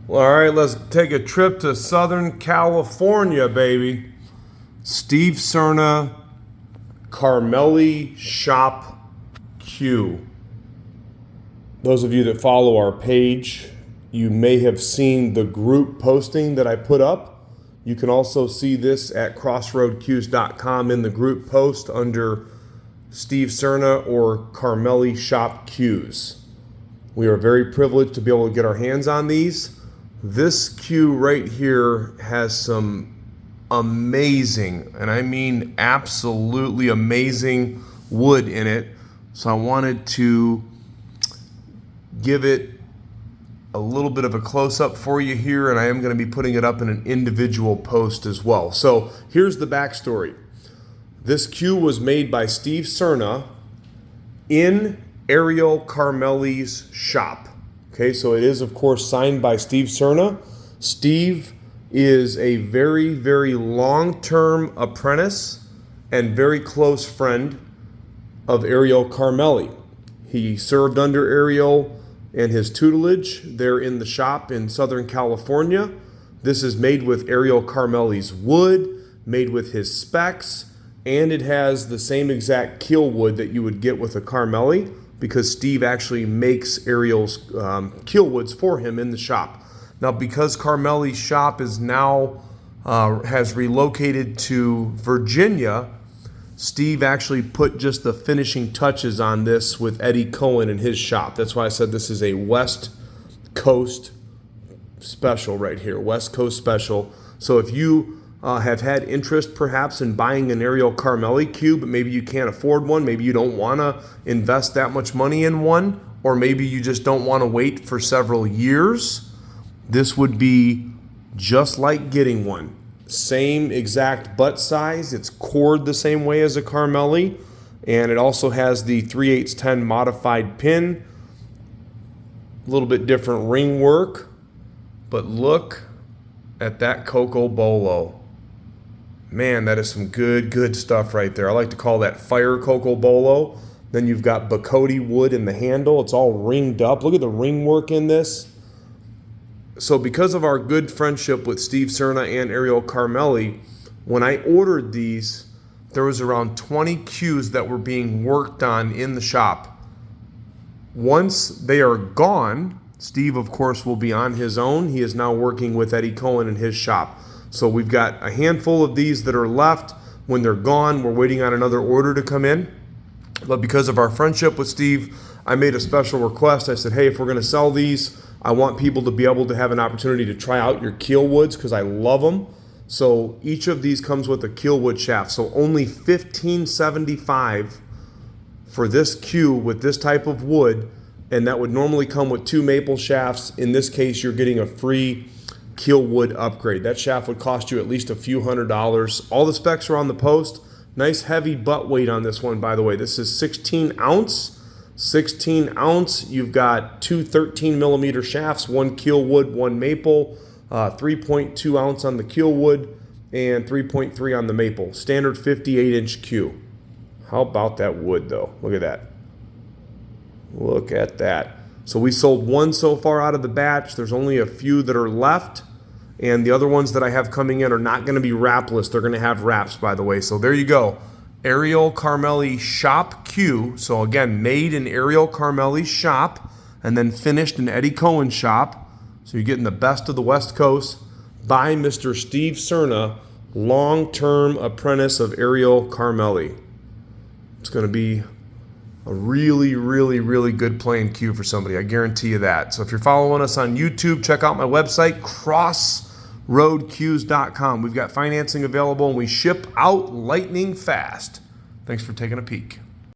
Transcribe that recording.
Well, all right, let's take a trip to Southern California, baby. Steve Serna, Carmeli Shop Q. Those of you that follow our page, you may have seen the group posting that I put up. You can also see this at crossroadcues.com in the group post under Steve Serna or Carmeli Shop Qs. We are very privileged to be able to get our hands on these. This Q right here has some amazing, and I mean absolutely amazing wood in it. So I wanted to give it a little bit of a close-up for you here, and I am going to be putting it up in an individual post as well. So here's the backstory. This Q was made by Steve Serna in Ariel Carmeli's shop. Okay, so it is, of course, signed by Steve Serna. Steve is a very, very long-term apprentice and very close friend of Ariel Carmeli. He served under Ariel and his tutelage there in the shop in Southern California. This is made with Ariel Carmeli's wood, made with his specs, and it has the same exact Kielwood that you would get with a Carmeli, because Steve actually makes Ariel's Kielwoods for him in the shop. Now, because Carmeli's shop is now has relocated to Virginia, Steve actually put just the finishing touches on this with Eddie Cohen in his shop. That's why I said this is a West Coast special right here, West Coast special. So if you have had interest perhaps in buying an Ariel Carmeli Q, but maybe you can't afford one, maybe you don't want to invest that much money in one, or maybe you just don't want to wait for several years, this would be just like getting one. Same exact butt size, it's cored the same way as a Carmeli, and it also has the 3/8-10 modified pin, a little bit different ring work, but look at that Coco Bolo. Man, that is some good stuff right there. I like to call that fire Coco Bolo. Then you've got Bacote wood in the handle. It's all ringed up. Look at the ring work in this. So because of our good friendship with Steve Serna and Ariel Carmeli, when I ordered these, there was around 20 Qs that were being worked on in the shop. Once they are gone, Steve, of course, will be on his own. He is now working with Eddie Cohen in his shop. So we've got a handful of these that are left. When they're gone, we're waiting on another order to come in. But because of our friendship with Steve, I made a special request. I said, hey, if we're going to sell these, I want people to be able to have an opportunity to try out your Kielwoods because I love them. So each of these comes with a Kielwood shaft. So only $15.75 for this Q with this type of wood. And that would normally come with 2 maple shafts. In this case, you're getting a free Kielwood upgrade. That shaft would cost you at least a few $100s. All the specs are on the post. Nice heavy butt weight on this one, by the way. This is 16 ounce. 16 ounce. You've got 2 13mm shafts, 1 Kielwood, 1 maple, 3.2 ounce on the Kielwood, and 3.3 on the maple. Standard 58-inch Q. How about that wood, though? Look at that. Look at that. So we sold 1 so far out of the batch. There's only a few that are left. And the other ones that I have coming in are not going to be wrapless. They're going to have wraps, by the way. So there you go. Ariel Carmeli Shop Q. So again, made in Ariel Carmeli's shop and then finished in Eddie Cohen's shop. So you're getting the best of the West Coast by Mr. Steve Serna, long-term apprentice of Ariel Carmeli. It's going to be a really good playing Q for somebody. I guarantee you that. So if you're following us on YouTube, check out my website, crossroadcues.com. We've got financing available and we ship out lightning fast. Thanks for taking a peek.